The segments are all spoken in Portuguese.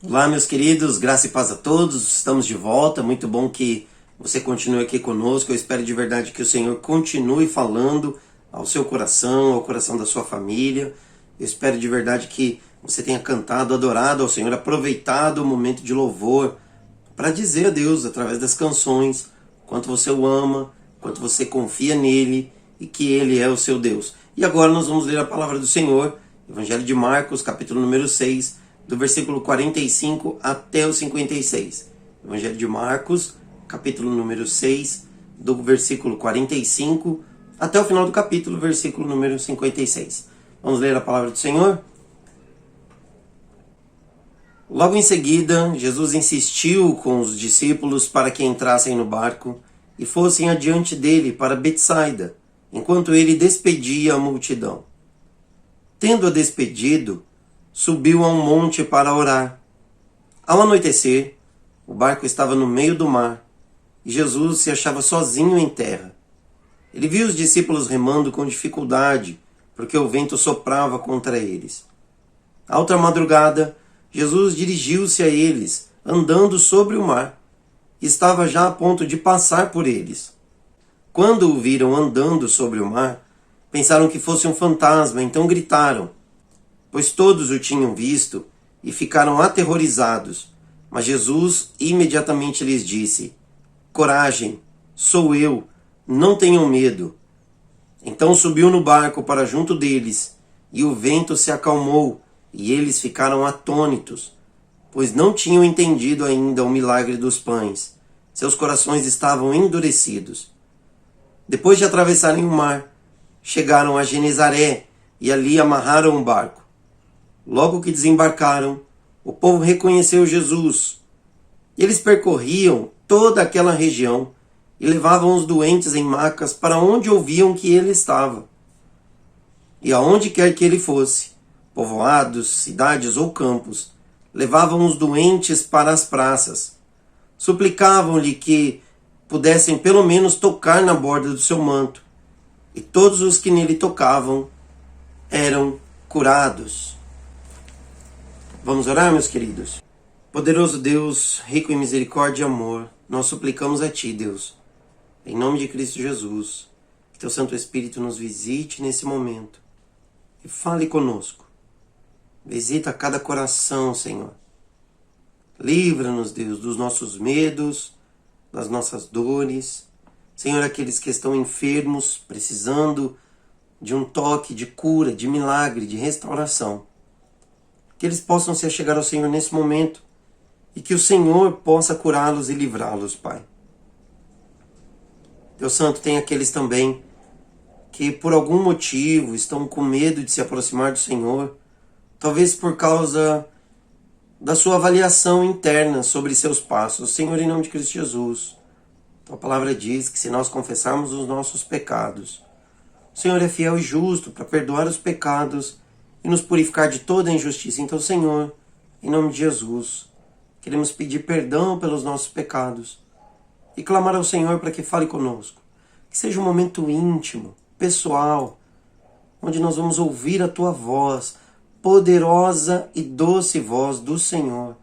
Olá, meus queridos, graça e paz a todos, estamos de volta, muito bom que você continue aqui conosco. Eu espero de verdade que o Senhor continue falando ao seu coração, ao coração da sua família. Eu espero de verdade que você tenha cantado, adorado ao Senhor, aproveitado o momento de louvor para dizer a Deus, através das canções, quanto você o ama, quanto você confia nele e que ele é o seu Deus. E agora nós vamos ler a palavra do Senhor, Evangelho de Marcos, capítulo número 6, do versículo 45 até o 56. Evangelho de Marcos, capítulo número 6, do versículo 45 até o final do capítulo, versículo número 56. Vamos ler a palavra do Senhor? Logo em seguida, Jesus insistiu com os discípulos para que entrassem no barco e fossem adiante dele para Betsaida, enquanto ele despedia a multidão. Tendo-a despedido, subiu a um monte para orar. Ao anoitecer, o barco estava no meio do mar e Jesus se achava sozinho em terra. Ele viu os discípulos remando com dificuldade, porque o vento soprava contra eles. À outra madrugada, Jesus dirigiu-se a eles, andando sobre o mar, e estava já a ponto de passar por eles. Quando o viram andando sobre o mar, pensaram que fosse um fantasma, então gritaram, pois todos o tinham visto e ficaram aterrorizados. Mas Jesus imediatamente lhes disse, coragem, sou eu, não tenham medo. Então subiu no barco para junto deles, e o vento se acalmou, e eles ficaram atônitos, pois não tinham entendido ainda o milagre dos pães. Seus corações estavam endurecidos. Depois de atravessarem o mar, chegaram a Genezaré, e ali amarraram o barco. Logo que desembarcaram, o povo reconheceu Jesus. Eles percorriam toda aquela região e levavam os doentes em macas para onde ouviam que ele estava. E aonde quer que ele fosse, povoados, cidades ou campos, levavam os doentes para as praças. Suplicavam-lhe que pudessem pelo menos tocar na borda do seu manto. E todos os que nele tocavam eram curados. Vamos orar, meus queridos? Poderoso Deus, rico em misericórdia e amor, nós suplicamos a Ti, Deus, em nome de Cristo Jesus, que Teu Santo Espírito nos visite nesse momento e fale conosco. Visita cada coração, Senhor. Livra-nos, Deus, dos nossos medos, das nossas dores. Senhor, aqueles que estão enfermos, precisando de um toque de cura, de milagre, de restauração. Que eles possam se achegar ao Senhor nesse momento e que o Senhor possa curá-los e livrá-los, Pai. Deus Santo, tem aqueles também que por algum motivo estão com medo de se aproximar do Senhor, talvez por causa da sua avaliação interna sobre seus passos. Senhor, em nome de Cristo Jesus, Tua palavra diz que se nós confessarmos os nossos pecados, o Senhor é fiel e justo para perdoar os pecados e nos purificar de toda injustiça. Então, Senhor, em nome de Jesus, queremos pedir perdão pelos nossos pecados e clamar ao Senhor para que fale conosco. Que seja um momento íntimo, pessoal, onde nós vamos ouvir a Tua voz, poderosa e doce voz do Senhor,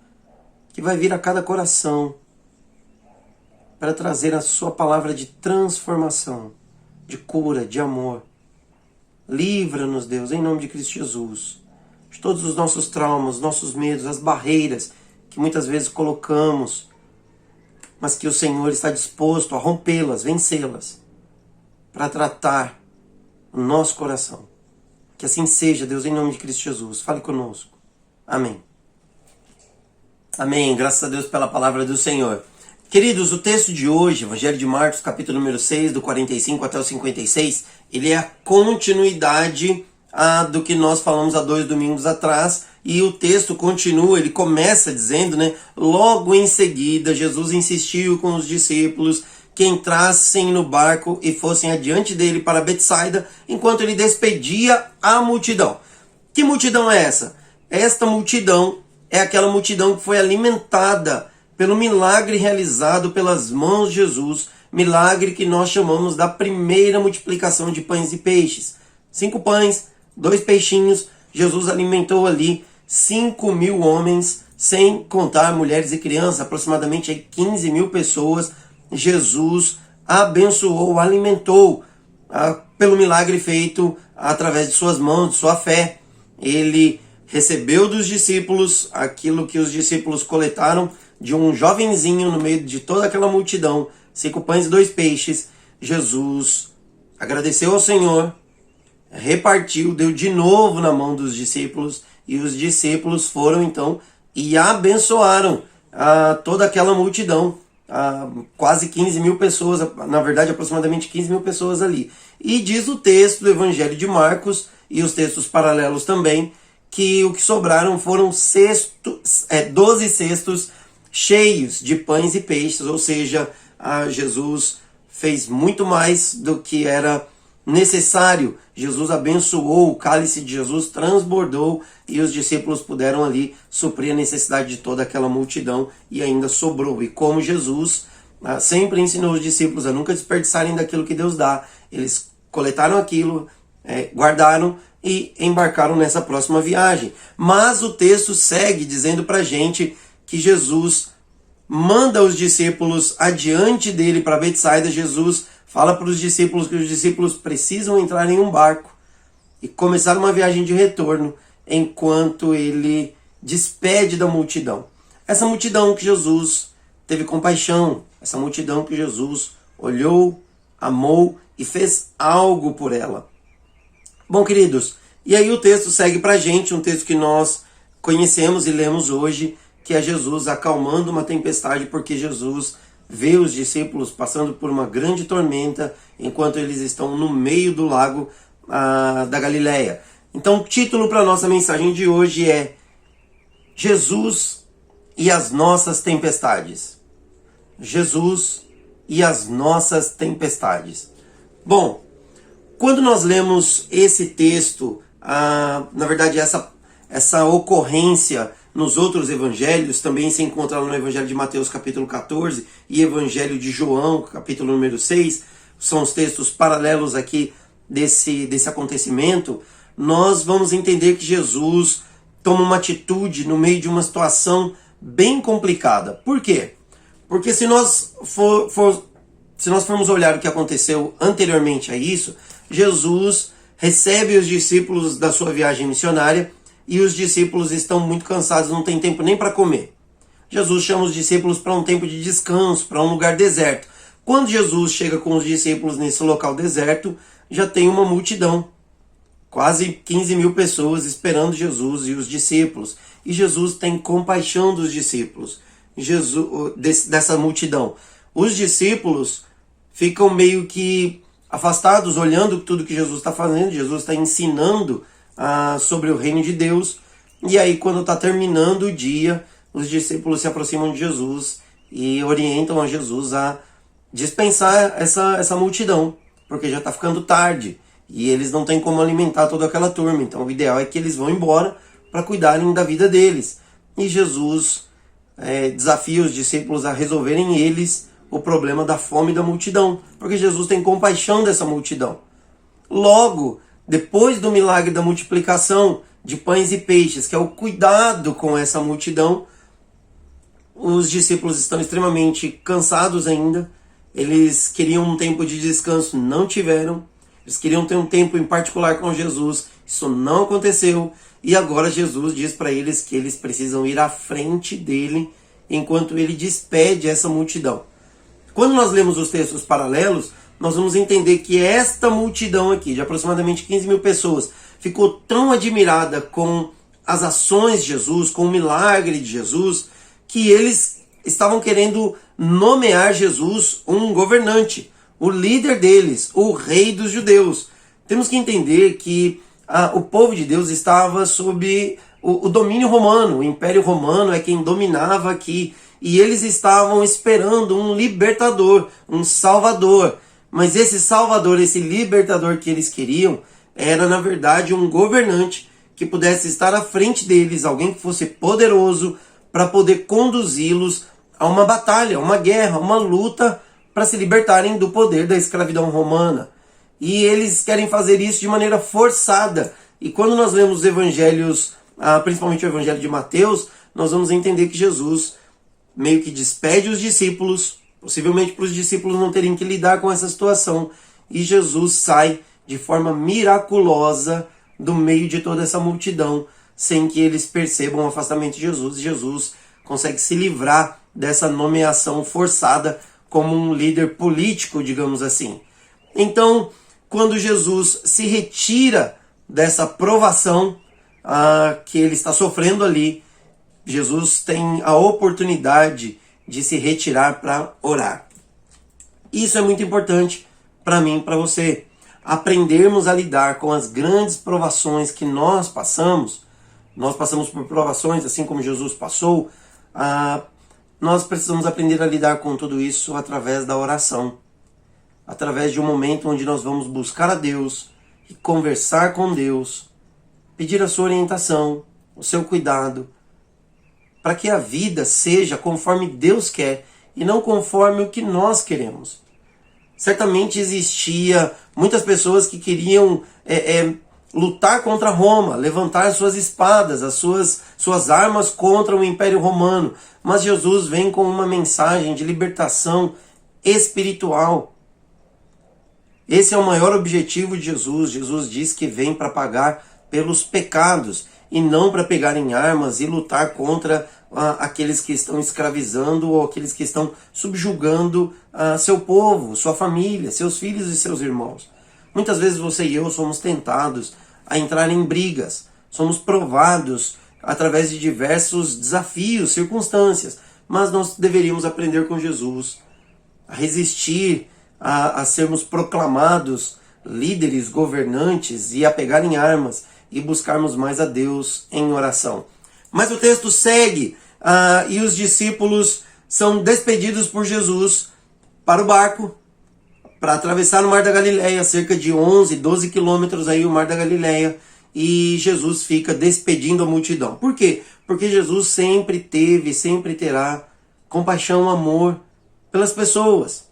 que vai vir a cada coração para trazer a Sua palavra de transformação, de cura, de amor. Livra-nos, Deus, em nome de Cristo Jesus, de todos os nossos traumas, nossos medos, as barreiras que muitas vezes colocamos, mas que o Senhor está disposto a rompê-las, vencê-las, para tratar o nosso coração. Que assim seja, Deus, em nome de Cristo Jesus. Fale conosco. Amém. Amém. Graças a Deus pela palavra do Senhor. Queridos, o texto de hoje, Evangelho de Marcos, capítulo número 6, do 45 até o 56, ele é a continuidade do que nós falamos há 2 domingos atrás, e o texto continua, ele começa dizendo, logo em seguida, Jesus insistiu com os discípulos que entrassem no barco e fossem adiante dele para Betsaida, enquanto ele despedia a multidão. Que multidão é essa? Esta multidão é aquela multidão que foi alimentada pelo milagre realizado pelas mãos de Jesus, milagre que nós chamamos da primeira multiplicação de pães e peixes. 5 pães, 2 peixinhos, Jesus alimentou ali 5.000 homens sem contar mulheres e crianças, aproximadamente aí 15 mil pessoas, Jesus abençoou, alimentou, pelo milagre feito através de suas mãos, de sua fé. Ele recebeu dos discípulos aquilo que os discípulos coletaram de um jovenzinho no meio de toda aquela multidão, 5 pães e 2 peixes. Jesus agradeceu ao Senhor, repartiu, deu de novo na mão dos discípulos, e os discípulos foram então e abençoaram toda aquela multidão, quase 15 mil pessoas, na verdade aproximadamente 15 mil pessoas ali. E diz o texto do Evangelho de Marcos, e os textos paralelos também, que o que sobraram foram 12 cestos cheios de pães e peixes, ou seja, Jesus fez muito mais do que era necessário. Jesus abençoou, o cálice de Jesus transbordou e os discípulos puderam ali suprir a necessidade de toda aquela multidão e ainda sobrou. E como Jesus sempre ensinou os discípulos a nunca desperdiçarem daquilo que Deus dá, eles coletaram aquilo, guardaram e embarcaram nessa próxima viagem. Mas o texto segue dizendo pra gente que Jesus manda os discípulos adiante dele para Betsaida. Jesus fala para os discípulos que os discípulos precisam entrar em um barco e começar uma viagem de retorno, enquanto ele despede da multidão. Essa multidão que Jesus teve compaixão, essa multidão que Jesus olhou, amou e fez algo por ela. Bom, queridos, e aí o texto segue para a gente, um texto que nós conhecemos e lemos hoje, que é Jesus acalmando uma tempestade, porque Jesus vê os discípulos passando por uma grande tormenta enquanto eles estão no meio do lago da Galileia. Então o título para a nossa mensagem de hoje é Jesus e as nossas tempestades. Jesus e as nossas tempestades. Bom, quando nós lemos esse texto, na verdade essa ocorrência nos outros evangelhos também se encontra no Evangelho de Mateus capítulo 14 e Evangelho de João capítulo número 6, são os textos paralelos aqui desse acontecimento. Nós vamos entender que Jesus toma uma atitude no meio de uma situação bem complicada. Por quê? Porque se nós formos olhar o que aconteceu anteriormente a isso, Jesus recebe os discípulos da sua viagem missionária e os discípulos estão muito cansados, não tem tempo nem para comer. Jesus chama os discípulos para um tempo de descanso, para um lugar deserto. Quando Jesus chega com os discípulos nesse local deserto, já tem uma multidão. Quase 15 mil pessoas esperando Jesus e os discípulos. E Jesus tem compaixão dos discípulos, dessa multidão. Os discípulos ficam meio que afastados, olhando tudo que Jesus está fazendo. Jesus está ensinando sobre o reino de Deus. E aí, quando está terminando o dia, os discípulos se aproximam de Jesus e orientam a Jesus a dispensar essa multidão, porque já está ficando tarde e eles não têm como alimentar toda aquela turma. Então o ideal é que eles vão embora para cuidarem da vida deles. E Jesus desafia os discípulos a resolverem eles o problema da fome da multidão, porque Jesus tem compaixão dessa multidão. Logo, depois do milagre da multiplicação de pães e peixes, que é o cuidado com essa multidão, os discípulos estão extremamente cansados ainda. Eles queriam um tempo de descanso, não tiveram. Eles queriam ter um tempo em particular com Jesus, isso não aconteceu. E agora Jesus diz para eles que eles precisam ir à frente dele enquanto ele despede essa multidão. Quando nós lemos os textos paralelos, nós vamos entender que esta multidão aqui, de aproximadamente 15 mil pessoas, ficou tão admirada com as ações de Jesus, com o milagre de Jesus, que eles estavam querendo nomear Jesus um governante, o líder deles, o rei dos judeus. Temos que entender que o povo de Deus estava sob o domínio romano, o Império Romano é quem dominava aqui, e eles estavam esperando um libertador, um salvador. Mas esse salvador, esse libertador que eles queriam, era na verdade um governante que pudesse estar à frente deles, alguém que fosse poderoso para poder conduzi-los a uma batalha, uma guerra, uma luta para se libertarem do poder da escravidão romana. E eles querem fazer isso de maneira forçada. E quando nós lemos os evangelhos, principalmente o evangelho de Mateus, nós vamos entender que Jesus meio que despede os discípulos, possivelmente para os discípulos não terem que lidar com essa situação, e Jesus sai de forma miraculosa do meio de toda essa multidão, sem que eles percebam o afastamento de Jesus, e Jesus consegue se livrar dessa nomeação forçada como um líder político, digamos assim. Então, quando Jesus se retira dessa provação que ele está sofrendo ali, Jesus tem a oportunidade de se retirar para orar. Isso é muito importante para mim e para você. Aprendermos a lidar com as grandes provações que nós passamos. Nós passamos por provações, assim como Jesus passou. Nós precisamos aprender a lidar com tudo isso através da oração. Através de um momento onde nós vamos buscar a Deus e conversar com Deus, pedir a sua orientação, o seu cuidado, para que a vida seja conforme Deus quer e não conforme o que nós queremos. Certamente existia muitas pessoas que queriam lutar contra Roma, levantar suas espadas, as suas armas contra o Império Romano. Mas Jesus vem com uma mensagem de libertação espiritual. Esse é o maior objetivo de Jesus. Jesus diz que vem para pagar pelos pecados e não para pegar em armas e lutar contra aqueles que estão escravizando ou aqueles que estão subjugando seu povo, sua família, seus filhos e seus irmãos. Muitas vezes você e eu somos tentados a entrar em brigas, somos provados através de diversos desafios, circunstâncias, mas nós deveríamos aprender com Jesus a resistir, a sermos proclamados líderes, governantes e a pegar em armas e buscarmos mais a Deus em oração. Mas o texto segue e os discípulos são despedidos por Jesus para o barco para atravessar o Mar da Galileia, cerca de 11, 12 quilômetros aí o Mar da Galileia, e Jesus fica despedindo a multidão. Por quê? Porque Jesus sempre teve, sempre terá compaixão, amor pelas pessoas.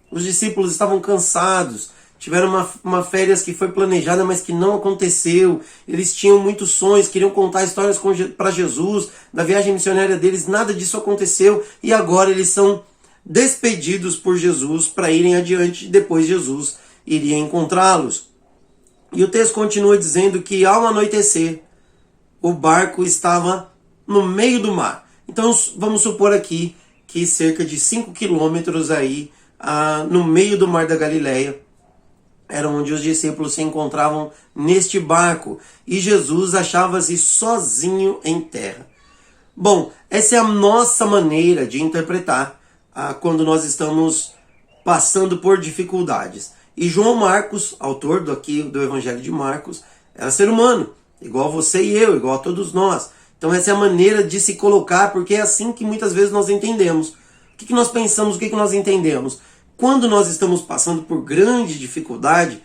Os discípulos estavam cansados, tiveram uma férias que foi planejada, mas que não aconteceu. Eles tinham muitos sonhos, queriam contar histórias para Jesus, da viagem missionária deles, nada disso aconteceu, e agora eles são despedidos por Jesus para irem adiante, e depois Jesus iria encontrá-los. E o texto continua dizendo que ao anoitecer, o barco estava no meio do mar. Então vamos supor aqui que cerca de 5 quilômetros aí, no meio do Mar da Galileia, era onde os discípulos se encontravam neste barco, e Jesus achava-se sozinho em terra. Bom, essa é a nossa maneira de interpretar quando nós estamos passando por dificuldades. E João Marcos, autor do Evangelho de Marcos, era ser humano, igual você e eu, igual a todos nós. Então essa é a maneira de se colocar, porque é assim que muitas vezes nós entendemos. O que nós pensamos, o que nós entendemos? Quando nós estamos passando por grande dificuldade,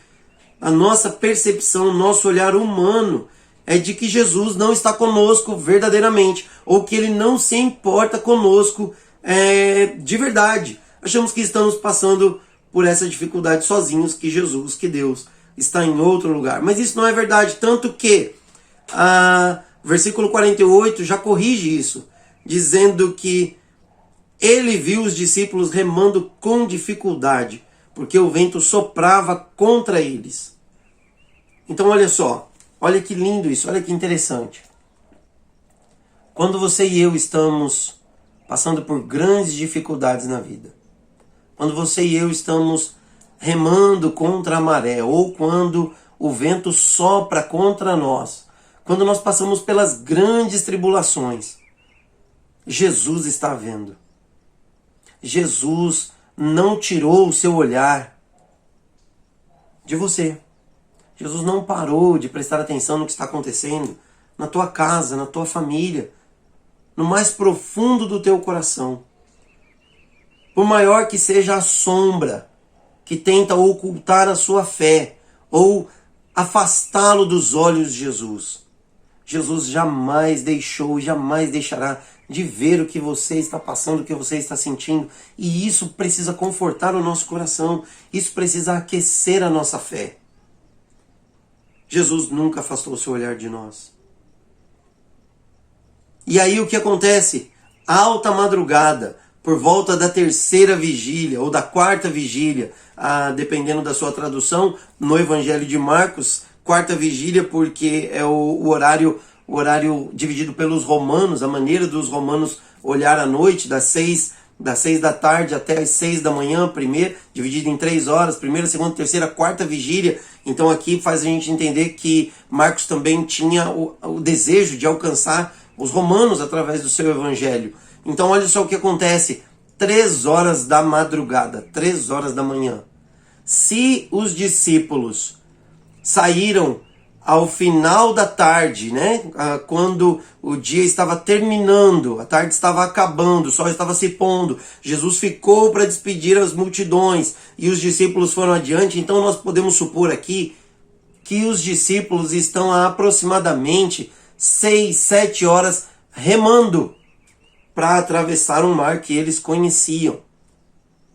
a nossa percepção, o nosso olhar humano é de que Jesus não está conosco verdadeiramente, ou que ele não se importa conosco de verdade. Achamos que estamos passando por essa dificuldade sozinhos, que Jesus, que Deus está em outro lugar. Mas isso não é verdade, tanto que o versículo 48 já corrige isso, dizendo que ele viu os discípulos remando com dificuldade, porque o vento soprava contra eles. Então olha só, olha que lindo isso, olha que interessante. Quando você e eu estamos passando por grandes dificuldades na vida, quando você e eu estamos remando contra a maré, ou quando o vento sopra contra nós, quando nós passamos pelas grandes tribulações, Jesus está vendo. Jesus não tirou o seu olhar de você. Jesus não parou de prestar atenção no que está acontecendo na tua casa, na tua família, no mais profundo do teu coração. Por maior que seja a sombra que tenta ocultar a sua fé ou afastá-lo dos olhos de Jesus, Jesus jamais deixou, jamais deixará de ver o que você está passando, o que você está sentindo. E isso precisa confortar o nosso coração. Isso precisa aquecer a nossa fé. Jesus nunca afastou o seu olhar de nós. E aí o que acontece? Alta madrugada, por volta da terceira vigília ou da quarta vigília, dependendo da sua tradução, no Evangelho de Marcos, quarta vigília porque é o horário dividido pelos romanos, a maneira dos romanos olhar a noite, das 6 da tarde até as 6 da manhã, primeiro, dividido em 3 horas, primeira, segunda, terceira, quarta vigília. Então aqui faz a gente entender que Marcos também tinha o desejo de alcançar os romanos através do seu evangelho. Então olha só o que acontece, 3 horas da madrugada, 3 horas da manhã. Se os discípulos saíram ao final da tarde, né? Quando o dia estava terminando, a tarde estava acabando, o sol estava se pondo, Jesus ficou para despedir as multidões e os discípulos foram adiante. Então nós podemos supor aqui que os discípulos estão a aproximadamente 6, 7 horas remando para atravessar um mar que eles conheciam,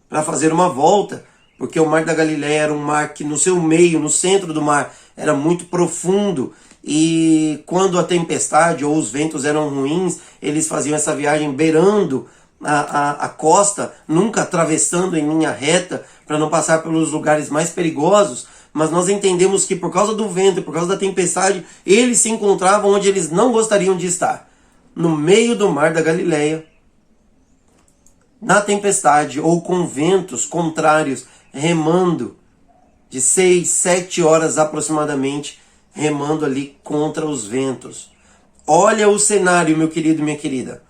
para fazer uma volta, porque o Mar da Galileia era um mar que no seu meio, no centro do mar, era muito profundo, e quando a tempestade ou os ventos eram ruins, eles faziam essa viagem beirando a costa, nunca atravessando em linha reta, para não passar pelos lugares mais perigosos. Mas nós entendemos que por causa do vento e por causa da tempestade, eles se encontravam onde eles não gostariam de estar, no meio do Mar da Galileia, na tempestade ou com ventos contrários, remando de 6, 7 horas aproximadamente, remando ali contra os ventos. Olha o cenário, meu querido e minha querida.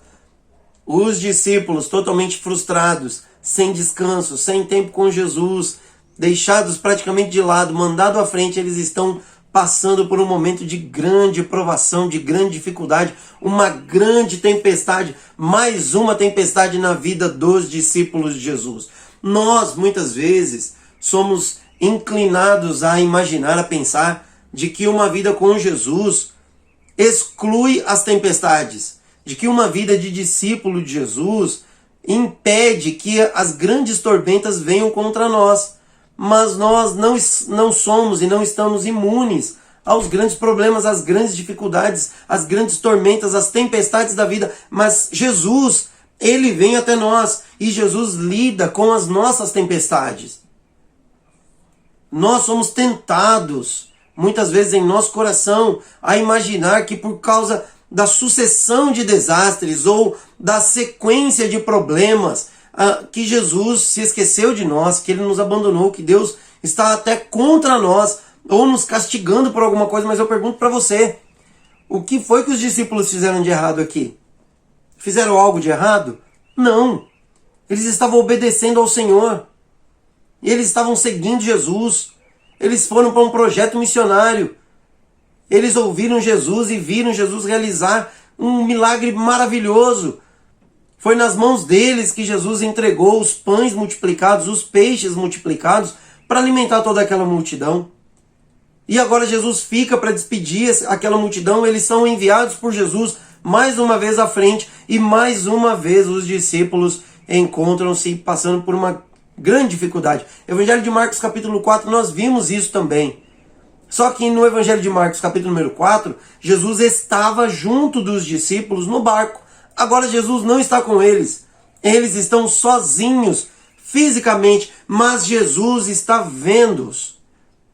Os discípulos totalmente frustrados, sem descanso, sem tempo com Jesus, deixados praticamente de lado, mandado à frente, eles estão passando por um momento de grande provação, de grande dificuldade, uma grande tempestade, mais uma tempestade na vida dos discípulos de Jesus. Nós, muitas vezes, somos inclinados a imaginar, a pensar, de que uma vida com Jesus exclui as tempestades, de que uma vida de discípulo de Jesus impede que as grandes tormentas venham contra nós. Mas nós não somos e não estamos imunes aos grandes problemas, às grandes dificuldades, às grandes tormentas, às tempestades da vida. Mas Jesus, ele vem até nós e Jesus lida com as nossas tempestades. Nós somos tentados, muitas vezes em nosso coração, a imaginar que por causa da sucessão de desastres ou da sequência de problemas, que Jesus se esqueceu de nós, que ele nos abandonou, que Deus está até contra nós, ou nos castigando por alguma coisa. Mas eu pergunto para você, o que foi que os discípulos fizeram de errado aqui? Fizeram algo de errado? Não. Eles estavam obedecendo ao Senhor. Eles estavam seguindo Jesus. Eles foram para um projeto missionário. Eles ouviram Jesus e viram Jesus realizar um milagre maravilhoso. Foi nas mãos deles que Jesus entregou os pães multiplicados, os peixes multiplicados, para alimentar toda aquela multidão. E agora Jesus fica para despedir aquela multidão, eles são enviados por Jesus mais uma vez à frente, e mais uma vez os discípulos encontram-se passando por uma grande dificuldade. Evangelho de Marcos capítulo 4, nós vimos isso também. Só que no Evangelho de Marcos capítulo número 4, Jesus estava junto dos discípulos no barco. Agora Jesus não está com eles. Eles estão sozinhos fisicamente, mas Jesus está vendo-os.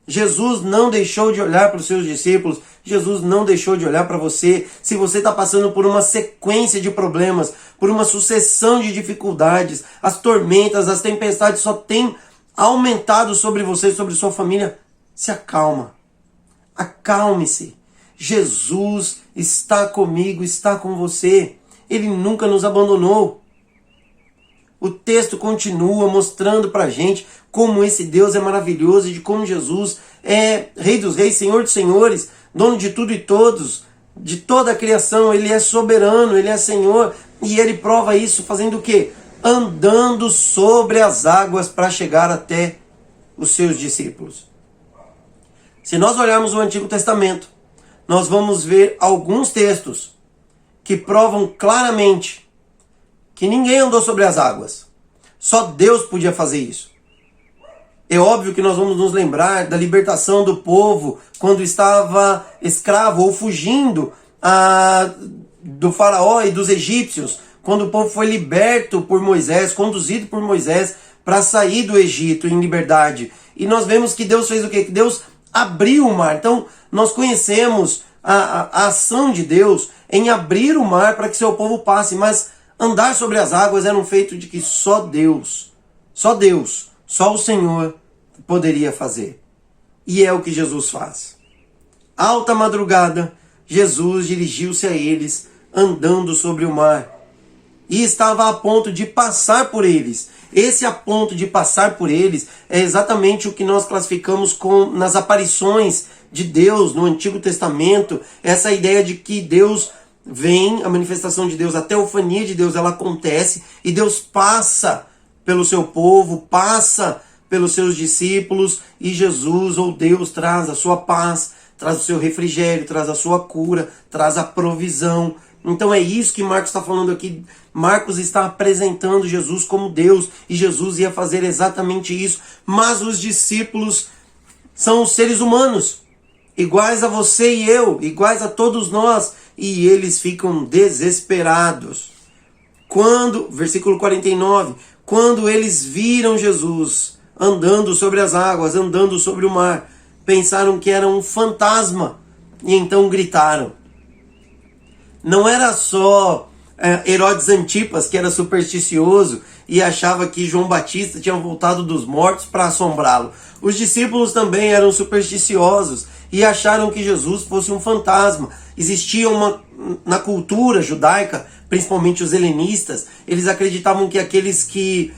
Jesus não deixou de olhar para os seus discípulos. Jesus não deixou de olhar para você. Se você está passando por uma sequência de problemas, por uma sucessão de dificuldades, as tormentas, as tempestades só têm aumentado sobre você, sobre sua família, se acalma. Acalme-se. Jesus está comigo, está com você. Ele nunca nos abandonou. O texto continua mostrando para a gente como esse Deus é maravilhoso e de como Jesus é Rei dos Reis, Senhor dos Senhores, dono de tudo e todos, de toda a criação. Ele é soberano, Ele é Senhor, e Ele prova isso fazendo o quê? Andando sobre as águas para chegar até os seus discípulos. Se nós olharmos o Antigo Testamento, nós vamos ver alguns textos que provam claramente que ninguém andou sobre as águas. Só Deus podia fazer isso. É óbvio que nós vamos nos lembrar da libertação do povo quando estava escravo ou fugindo do faraó e dos egípcios, quando o povo foi liberto por Moisés, conduzido por Moisés para sair do Egito em liberdade. E nós vemos que Deus fez o quê? Que Deus abriu o mar. Então nós conhecemos a ação de Deus em abrir o mar para que seu povo passe, mas andar sobre as águas era um feito de que só Deus, só o Senhor poderia fazer. E é o que Jesus faz. Alta madrugada, Jesus dirigiu-se a eles, andando sobre o mar, e estava a ponto de passar por eles. Esse a ponto de passar por eles é exatamente o que nós classificamos nas aparições de Deus no Antigo Testamento, essa ideia de que Deus vem, a manifestação de Deus, a teofania de Deus, ela acontece, e Deus passa pelo seu povo, passa pelos seus discípulos, e Jesus, ou Deus, traz a sua paz, traz o seu refrigério, traz a sua cura, traz a provisão. Então é isso que Marcos está falando aqui. Marcos está apresentando Jesus como Deus, e Jesus ia fazer exatamente isso. Mas os discípulos são os seres humanos, iguais a você e eu, iguais a todos nós, e eles ficam desesperados. Versículo 49, quando eles viram Jesus andando sobre as águas, andando sobre o mar, pensaram que era um fantasma, e então gritaram. Não era só Herodes Antipas, que era supersticioso e achava que João Batista tinha voltado dos mortos para assombrá-lo. Os discípulos também eram supersticiosos e acharam que Jesus fosse um fantasma. Existia na cultura judaica, principalmente os helenistas, eles acreditavam que aqueles que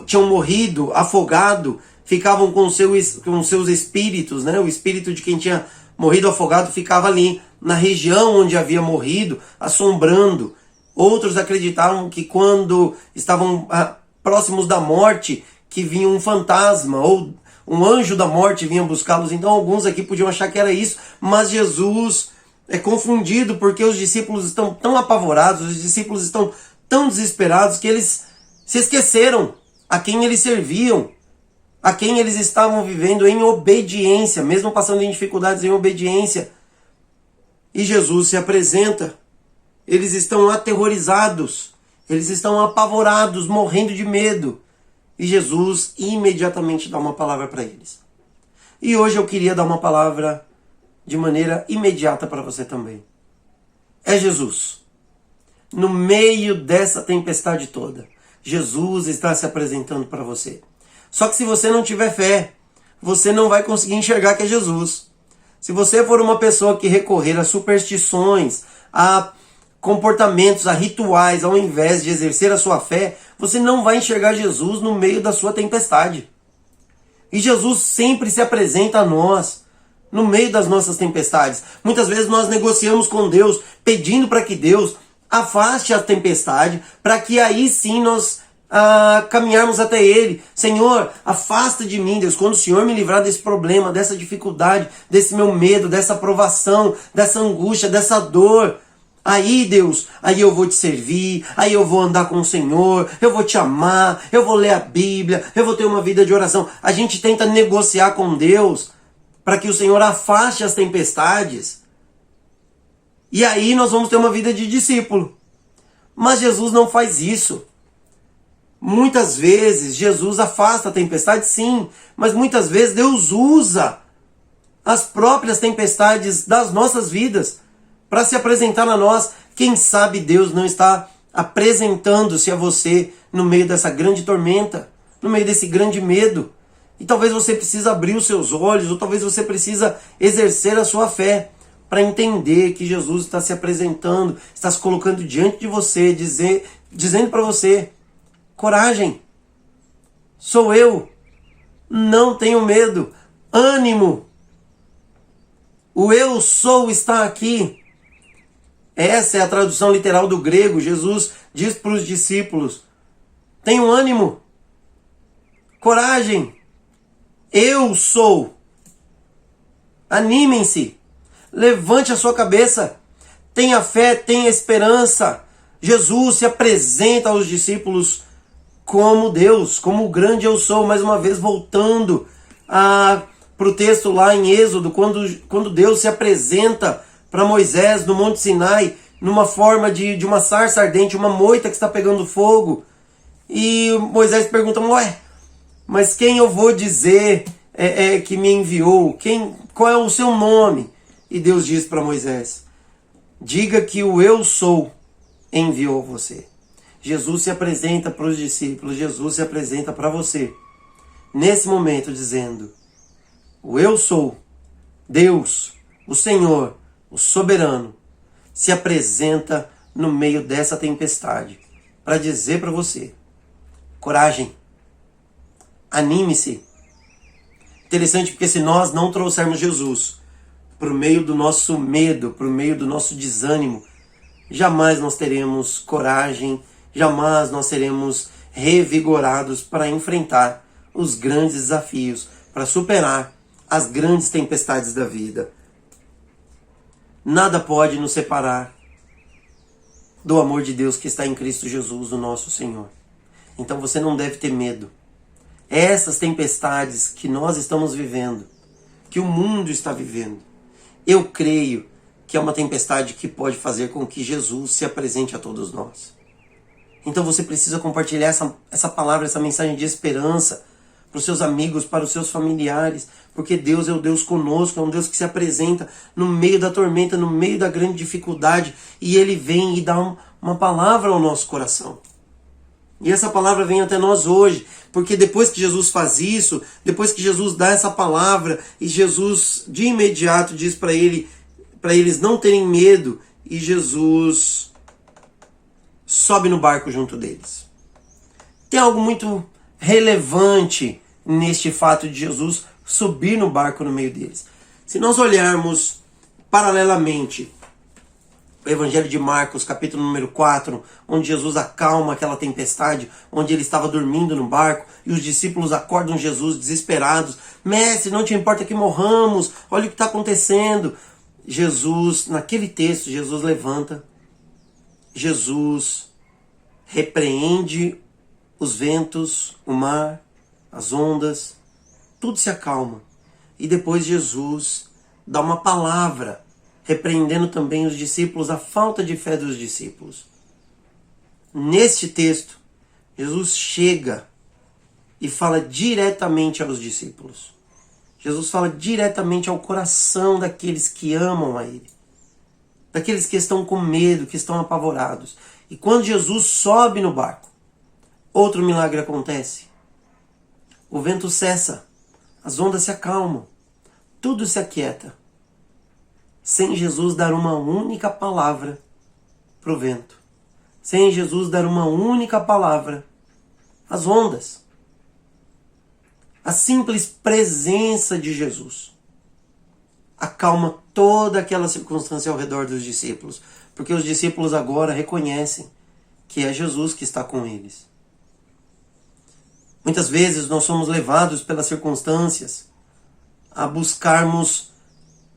tinham morrido, afogado, ficavam com seus espíritos, né? O espírito de quem tinha morrido afogado ficava ali na região onde havia morrido, assombrando. Outros acreditavam que quando estavam próximos da morte, que vinha um fantasma ou um anjo da morte vinha buscá-los. Então alguns aqui podiam achar que era isso, mas Jesus é confundido porque os discípulos estão tão apavorados, os discípulos estão tão desesperados que eles se esqueceram a quem eles serviam, a quem eles estavam vivendo em obediência, mesmo passando em dificuldades, em obediência. E Jesus se apresenta. Eles estão aterrorizados, eles estão apavorados, morrendo de medo. E Jesus imediatamente dá uma palavra para eles. E hoje eu queria dar uma palavra de maneira imediata para você também. É Jesus. No meio dessa tempestade toda, Jesus está se apresentando para você. Só que se você não tiver fé, você não vai conseguir enxergar que é Jesus. Se você for uma pessoa que recorrer a superstições, a comportamentos, a rituais, ao invés de exercer a sua fé, você não vai enxergar Jesus no meio da sua tempestade. E Jesus sempre se apresenta a nós no meio das nossas tempestades. Muitas vezes nós negociamos com Deus, pedindo para que Deus afaste a tempestade, para que aí sim nós caminharmos até Ele. Senhor, afasta de mim, Deus, quando o Senhor me livrar desse problema, dessa dificuldade, desse meu medo, dessa provação, dessa angústia, dessa dor. Aí, Deus, aí eu vou te servir, aí eu vou andar com o Senhor, eu vou te amar, eu vou ler a Bíblia, eu vou ter uma vida de oração. A gente tenta negociar com Deus para que o Senhor afaste as tempestades. E aí nós vamos ter uma vida de discípulo. Mas Jesus não faz isso. Muitas vezes Jesus afasta a tempestade, sim, mas muitas vezes Deus usa as próprias tempestades das nossas vidas para se apresentar a nós. Quem sabe Deus não está apresentando-se a você no meio dessa grande tormenta, no meio desse grande medo. E talvez você precise abrir os seus olhos, ou talvez você precisa exercer a sua fé para entender que Jesus está se apresentando, está se colocando diante de você, dizendo para você: coragem, sou eu, não tenho medo, ânimo, o eu sou está aqui. Essa é a tradução literal do grego. Jesus diz para os discípulos: tenham ânimo, coragem, eu sou. Animem-se, levante a sua cabeça, tenha fé, tenha esperança. Jesus se apresenta aos discípulos como Deus, como o grande eu sou. Mais uma vez, voltando para o texto lá em Êxodo, quando Deus se apresenta para Moisés no Monte Sinai, numa forma de uma sarça ardente, uma moita que está pegando fogo. E Moisés pergunta, ué, mas quem eu vou dizer que me enviou? Qual é o seu nome? E Deus diz para Moisés, diga que o eu sou enviou você. Jesus se apresenta para os discípulos, Jesus se apresenta para você. Nesse momento dizendo, o eu sou, Deus, o Senhor, o soberano, se apresenta no meio dessa tempestade para dizer para você, coragem, anime-se. Interessante porque se nós não trouxermos Jesus para o meio do nosso medo, para o meio do nosso desânimo, jamais nós teremos coragem, jamais nós seremos revigorados para enfrentar os grandes desafios, para superar as grandes tempestades da vida. Nada pode nos separar do amor de Deus que está em Cristo Jesus, o nosso Senhor. Então você não deve ter medo. Essas tempestades que nós estamos vivendo, que o mundo está vivendo, eu creio que é uma tempestade que pode fazer com que Jesus se apresente a todos nós. Então você precisa compartilhar essa palavra, essa mensagem de esperança para os seus amigos, para os seus familiares, porque Deus é o Deus conosco, é um Deus que se apresenta no meio da tormenta, no meio da grande dificuldade, e Ele vem e dá uma palavra ao nosso coração. E essa palavra vem até nós hoje, porque depois que Jesus faz isso, depois que Jesus dá essa palavra, e Jesus de imediato diz para eles não terem medo, e Jesus sobe no barco junto deles. Tem algo muito relevante neste fato de Jesus subir no barco no meio deles. Se nós olharmos paralelamente o Evangelho de Marcos, capítulo número 4, onde Jesus acalma aquela tempestade, onde ele estava dormindo no barco, e os discípulos acordam Jesus desesperados. Mestre, não te importa que morramos, olha o que está acontecendo. Jesus, naquele texto, Jesus levanta, Jesus repreende os ventos, o mar, as ondas, tudo se acalma. E depois Jesus dá uma palavra, repreendendo também os discípulos, a falta de fé dos discípulos. Neste texto, Jesus chega e fala diretamente aos discípulos. Jesus fala diretamente ao coração daqueles que amam a Ele, daqueles que estão com medo, que estão apavorados. E quando Jesus sobe no barco, outro milagre acontece. O vento cessa, as ondas se acalmam, tudo se aquieta, sem Jesus dar uma única palavra para o vento, sem Jesus dar uma única palavra às ondas. A simples presença de Jesus acalma toda aquela circunstância ao redor dos discípulos, porque os discípulos agora reconhecem que é Jesus que está com eles. Muitas vezes nós somos levados pelas circunstâncias a buscarmos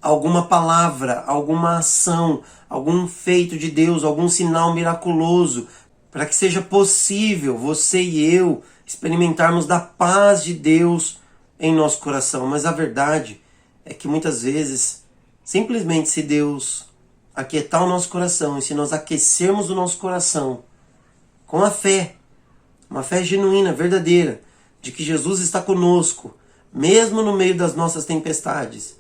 alguma palavra, alguma ação, algum feito de Deus, algum sinal miraculoso, para que seja possível você e eu experimentarmos da paz de Deus em nosso coração. Mas a verdade é que muitas vezes, simplesmente se Deus aquietar o nosso coração, e se nós aquecermos o nosso coração com a fé, uma fé genuína, verdadeira, de que Jesus está conosco, mesmo no meio das nossas tempestades,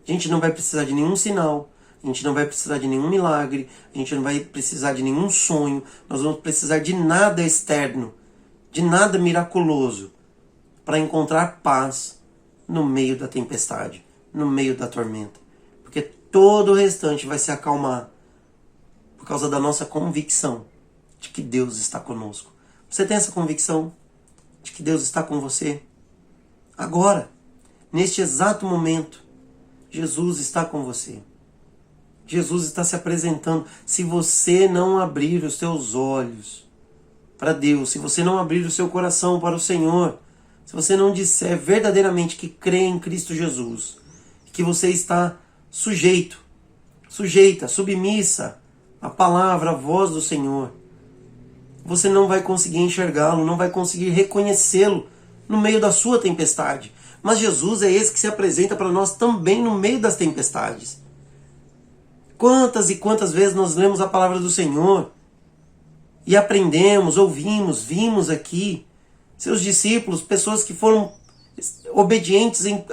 a gente não vai precisar de nenhum sinal, a gente não vai precisar de nenhum milagre, a gente não vai precisar de nenhum sonho, nós vamos precisar de nada externo, de nada miraculoso, para encontrar paz no meio da tempestade, no meio da tormenta. Porque todo o restante vai se acalmar por causa da nossa convicção de que Deus está conosco. Você tem essa convicção de que Deus está com você? Agora, neste exato momento, Jesus está com você. Jesus está se apresentando. Se você não abrir os seus olhos para Deus, se você não abrir o seu coração para o Senhor, se você não disser verdadeiramente que crê em Cristo Jesus, que você está sujeita, submissa à palavra, à voz do Senhor, você não vai conseguir enxergá-lo, não vai conseguir reconhecê-lo no meio da sua tempestade. Mas Jesus é esse que se apresenta para nós também no meio das tempestades. Quantas e quantas vezes nós lemos a palavra do Senhor e aprendemos, ouvimos, vimos aqui seus discípulos, pessoas que foram obedientes em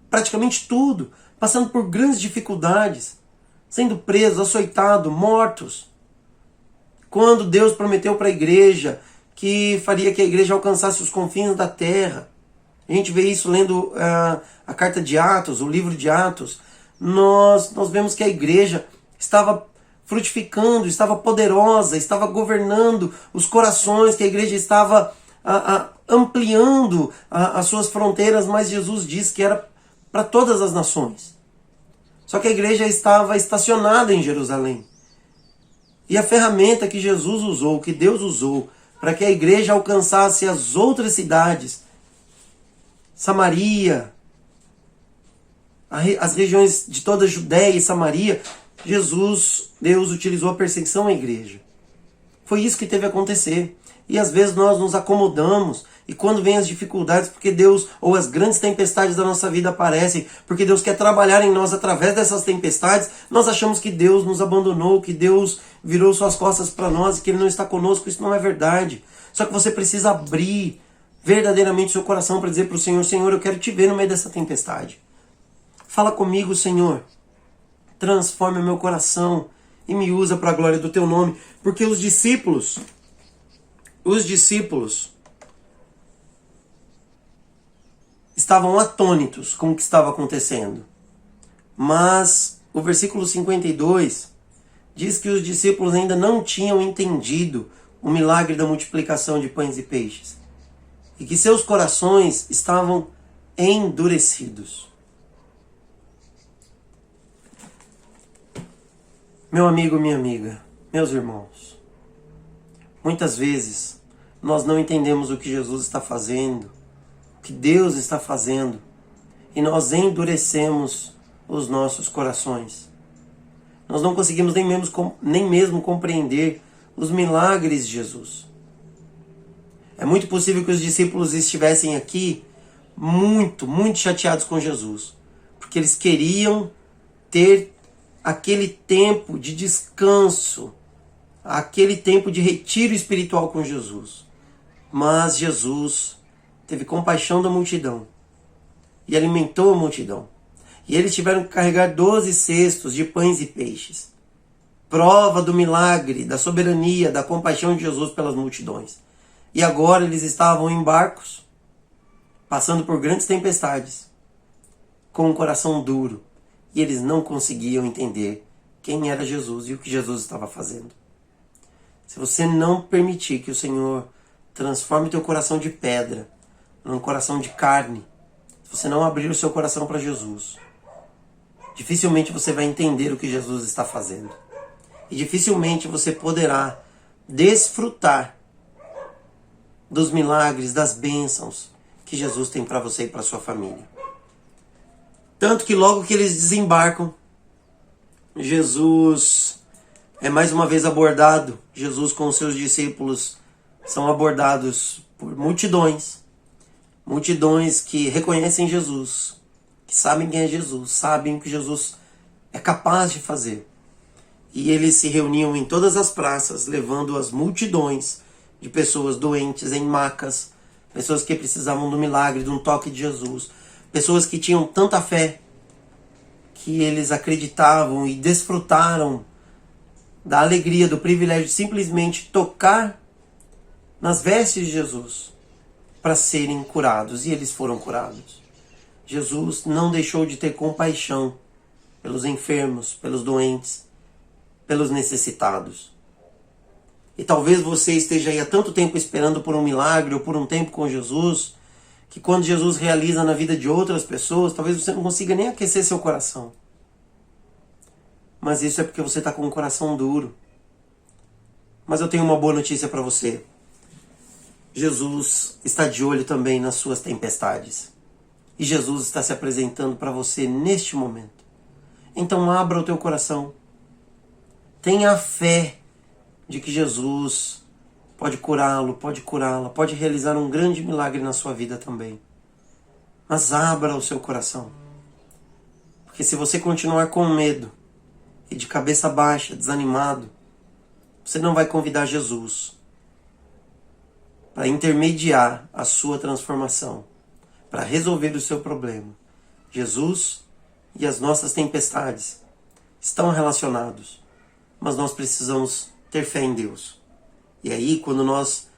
praticamente tudo, passando por grandes dificuldades, sendo presos, açoitados, mortos. Quando Deus prometeu para a igreja que faria que a igreja alcançasse os confins da terra. A gente vê isso lendo a carta de Atos, o livro de Atos. Nós vemos que a igreja estava frutificando, estava poderosa, estava governando os corações, que a igreja estava ampliando as suas fronteiras, mas Jesus disse que era para todas as nações. Só que a igreja estava estacionada em Jerusalém. E a ferramenta que Jesus usou, que Deus usou, para que a igreja alcançasse as outras cidades, Samaria, as regiões de toda a Judéia e Samaria, Deus utilizou a perseguição à igreja. Foi isso que teve a acontecer. E às vezes nós nos acomodamos, e quando vem as dificuldades, porque Deus, ou as grandes tempestades da nossa vida aparecem, porque Deus quer trabalhar em nós através dessas tempestades, nós achamos que Deus nos abandonou, que Deus virou suas costas para nós e que Ele não está conosco. Isso não é verdade. Só que você precisa abrir verdadeiramente seu coração para dizer para o Senhor: Senhor, eu quero te ver no meio dessa tempestade. Fala comigo, Senhor. Transforma o meu coração e me usa para a glória do teu nome. Porque os discípulos estavam atônitos com o que estava acontecendo. Mas o versículo 52 diz que os discípulos ainda não tinham entendido o milagre da multiplicação de pães e peixes. E que seus corações estavam endurecidos. Meu amigo, minha amiga, meus irmãos, muitas vezes nós não entendemos o que Jesus está fazendo, o que Deus está fazendo, e nós endurecemos os nossos corações. Nós não conseguimos nem mesmo compreender os milagres de Jesus. É muito possível que os discípulos estivessem aqui muito chateados com Jesus, porque eles queriam ter aquele tempo de descanso, aquele tempo de retiro espiritual com Jesus. Mas Jesus teve compaixão da multidão e alimentou a multidão. E eles tiveram que carregar 12 cestos de pães e peixes. Prova do milagre, da soberania, da compaixão de Jesus pelas multidões. E agora eles estavam em barcos, passando por grandes tempestades, com um coração duro. E eles não conseguiam entender quem era Jesus e o que Jesus estava fazendo. Se você não permitir que o Senhor transforme teu coração de pedra num coração de carne, se você não abrir o seu coração para Jesus, dificilmente você vai entender o que Jesus está fazendo. E dificilmente você poderá desfrutar dos milagres, das bênçãos que Jesus tem para você e para sua família. Tanto que logo que eles desembarcam, Jesus é mais uma vez abordado. Jesus com os seus discípulos são abordados por multidões. Multidões que reconhecem Jesus, que sabem quem é Jesus, sabem o que Jesus é capaz de fazer. E eles se reuniam em todas as praças, levando as multidões de pessoas doentes em macas, pessoas que precisavam do milagre, de um toque de Jesus, pessoas que tinham tanta fé que eles acreditavam e desfrutaram da alegria, do privilégio de simplesmente tocar nas vestes de Jesus para serem curados. E eles foram curados. Jesus não deixou de ter compaixão pelos enfermos, pelos doentes, pelos necessitados. E talvez você esteja aí há tanto tempo esperando por um milagre ou por um tempo com Jesus, que quando Jesus realiza na vida de outras pessoas, talvez você não consiga nem aquecer seu coração. Mas isso é porque você está com um coração duro. Mas eu tenho uma boa notícia para você. Jesus está de olho também nas suas tempestades. E Jesus está se apresentando para você neste momento. Então abra o teu coração. Tenha a fé de que Jesus pode curá-lo, pode curá-la, pode realizar um grande milagre na sua vida também. Mas abra o seu coração. Porque se você continuar com medo e de cabeça baixa, desanimado, você não vai convidar Jesus para intermediar a sua transformação, para resolver o seu problema. Jesus e as nossas tempestades estão relacionados, mas nós precisamos ter fé em Deus. E aí, quando nós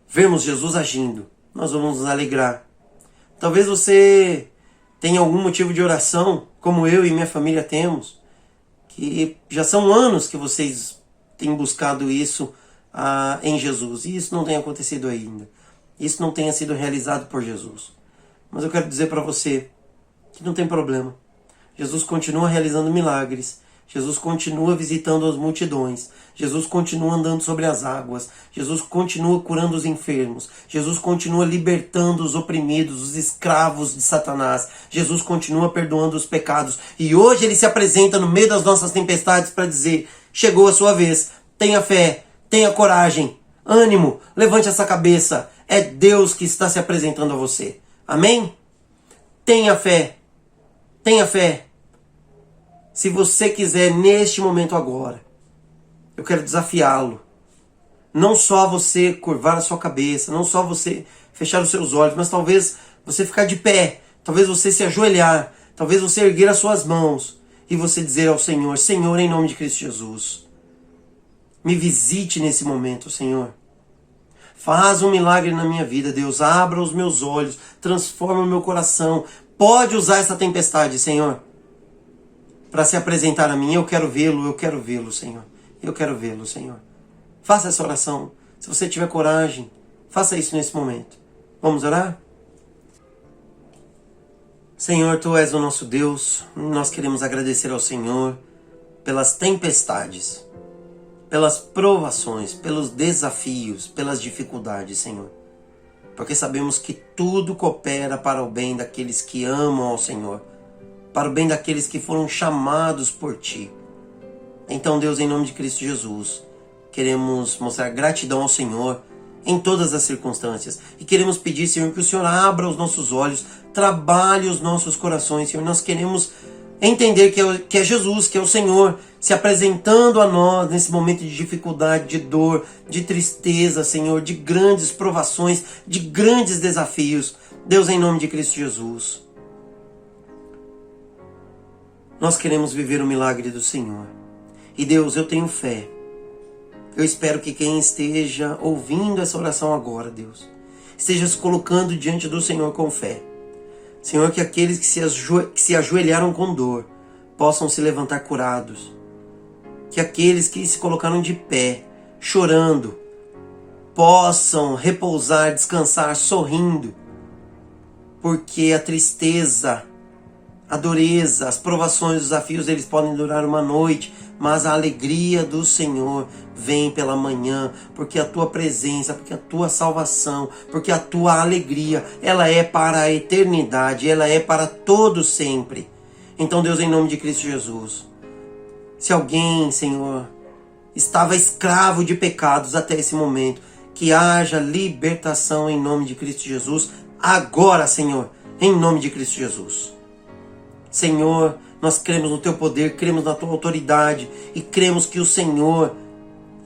vermos Jesus agindo, nós vamos nos alegrar. Talvez você tenha algum motivo de oração, como eu e minha família temos, que já são anos que vocês têm buscado isso em Jesus, e isso não tem acontecido ainda. Isso não tenha sido realizado por Jesus. Mas eu quero dizer para você que não tem problema. Jesus continua realizando milagres. Jesus continua visitando as multidões. Jesus continua andando sobre as águas. Jesus continua curando os enfermos. Jesus continua libertando os oprimidos, os escravos de Satanás. Jesus continua perdoando os pecados. E hoje ele se apresenta no meio das nossas tempestades para dizer: chegou a sua vez. Tenha fé, tenha coragem, ânimo, levante essa cabeça. É Deus que está se apresentando a você. Amém? Tenha fé. Tenha fé. Se você quiser, neste momento agora, eu quero desafiá-lo. Não só você curvar a sua cabeça, não só você fechar os seus olhos, mas talvez você ficar de pé, talvez você se ajoelhar, talvez você erguer as suas mãos e você dizer ao Senhor: Senhor, em nome de Cristo Jesus, me visite nesse momento, Senhor. Faz um milagre na minha vida, Deus. Abra os meus olhos, transforma o meu coração. Pode usar essa tempestade, Senhor, para se apresentar a mim. Eu quero vê-lo, Senhor. Eu quero vê-lo, Senhor. Faça essa oração. Se você tiver coragem, faça isso nesse momento. Vamos orar? Senhor, Tu és o nosso Deus. Nós queremos agradecer ao Senhor pelas tempestades, pelas provações, pelos desafios, pelas dificuldades, Senhor. Porque sabemos que tudo coopera para o bem daqueles que amam ao Senhor, para o bem daqueles que foram chamados por Ti. Então, Deus, em nome de Cristo Jesus, queremos mostrar gratidão ao Senhor em todas as circunstâncias. E queremos pedir, Senhor, que o Senhor abra os nossos olhos, trabalhe os nossos corações, Senhor. Nós queremos entender que é Jesus, que é o Senhor, se apresentando a nós nesse momento de dificuldade, de dor, de tristeza, Senhor, de grandes provações, de grandes desafios. Deus, em nome de Cristo Jesus, nós queremos viver o milagre do Senhor. E Deus, eu tenho fé. Eu espero que quem esteja ouvindo essa oração agora, Deus, esteja se colocando diante do Senhor com fé. Senhor, que aqueles que se ajoelharam com dor possam se levantar curados. Que aqueles que se colocaram de pé, chorando, possam repousar, descansar, sorrindo. Porque a tristeza, a dureza, as provações, os desafios, eles podem durar uma noite, mas a alegria do Senhor vem pela manhã, porque a Tua presença, porque a Tua salvação, porque a Tua alegria, ela é para a eternidade, ela é para todo sempre. Então, Deus, em nome de Cristo Jesus, se alguém, Senhor, estava escravo de pecados até esse momento, que haja libertação em nome de Cristo Jesus, agora, Senhor, em nome de Cristo Jesus. Senhor, nós cremos no Teu poder, cremos na Tua autoridade e cremos que o Senhor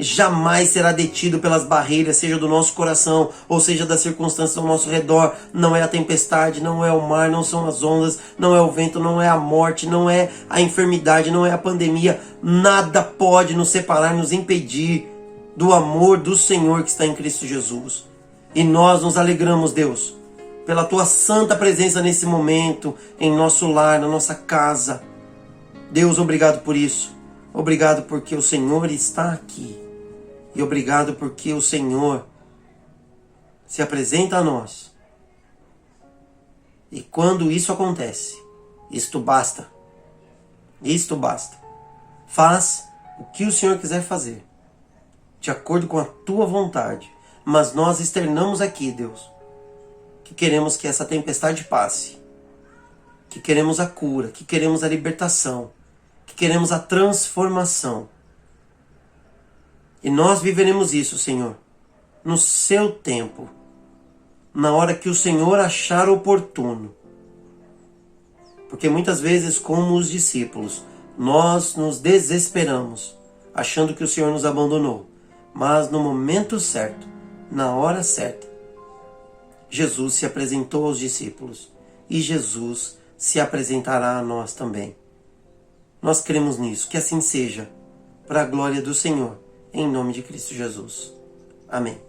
jamais será detido pelas barreiras, seja do nosso coração ou seja das circunstâncias ao nosso redor. Não é a tempestade, não é o mar, não são as ondas, não é o vento, não é a morte, não é a enfermidade, não é a pandemia. Nada pode nos separar, nos impedir do amor do Senhor que está em Cristo Jesus. E nós nos alegramos, Deus, pela Tua santa presença nesse momento, em nosso lar, na nossa casa. Deus, obrigado por isso. Obrigado porque o Senhor está aqui. E obrigado porque o Senhor se apresenta a nós. E quando isso acontece, isto basta. Isto basta. Faz o que o Senhor quiser fazer, de acordo com a Tua vontade. Mas nós externamos aqui, Deus, que queremos que essa tempestade passe, que queremos a cura, que queremos a libertação, que queremos a transformação. E nós viveremos isso, Senhor, no Seu tempo, na hora que o Senhor achar oportuno. Porque muitas vezes, como os discípulos, nós nos desesperamos, achando que o Senhor nos abandonou. Mas no momento certo, na hora certa, Jesus se apresentou aos discípulos e Jesus se apresentará a nós também. Nós cremos nisso, que assim seja, para a glória do Senhor, em nome de Cristo Jesus. Amém.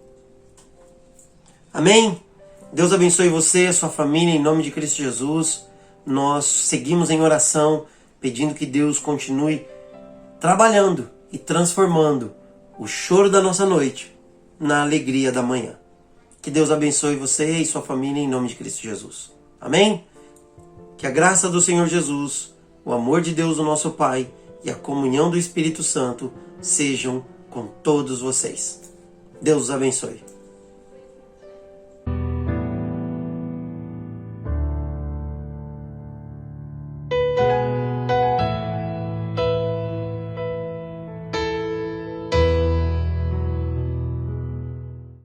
Amém? Deus abençoe você e a sua família, em nome de Cristo Jesus. Nós seguimos em oração, pedindo que Deus continue trabalhando e transformando o choro da nossa noite na alegria da manhã. Que Deus abençoe você e sua família, em nome de Cristo Jesus. Amém? Que a graça do Senhor Jesus, o amor de Deus, o nosso Pai, e a comunhão do Espírito Santo sejam com todos vocês. Deus os abençoe.